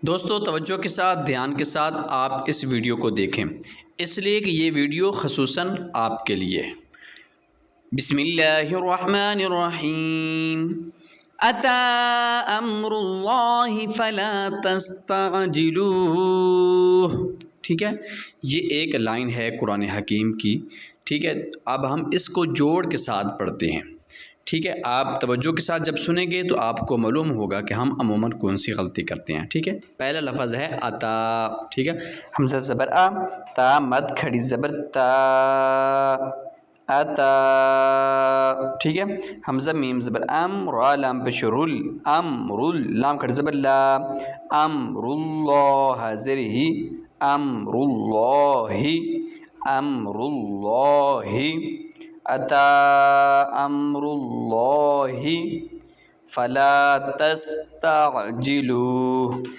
دوستو توجہ کے ساتھ دھیان کے ساتھ آپ اس ویڈیو کو دیکھیں، اس لیے کہ یہ ویڈیو خصوصاً آپ کے لیے ہے۔ بسم اللہ الرحمن الرحیم۔ اتی امر اللہ فلا تستعجلوہ۔ ٹھیک ہے، یہ ایک لائن ہے قرآن حکیم کی۔ ٹھیک ہے، اب ہم اس کو جوڑ کے ساتھ پڑھتے ہیں۔ ٹھیک ہے، آپ توجہ کے ساتھ جب سنیں گے تو آپ کو معلوم ہوگا کہ ہم عموماً کون سی غلطی کرتے ہیں۔ ٹھیک ہے، پہلا لفظ ہے عطا۔ ٹھیک ہے، حمزہ زبر آ، تا مد کھڑی زبر تا، عطا۔ ٹھیک ہے، حمزہ میم زبر ام، را لام پیش رل، امر لام کھڑی زبر لا، امر اللہ زیر ہی، امر اللہ، امر اللہ، اتی امر اللہ فلا تستعجلوہ۔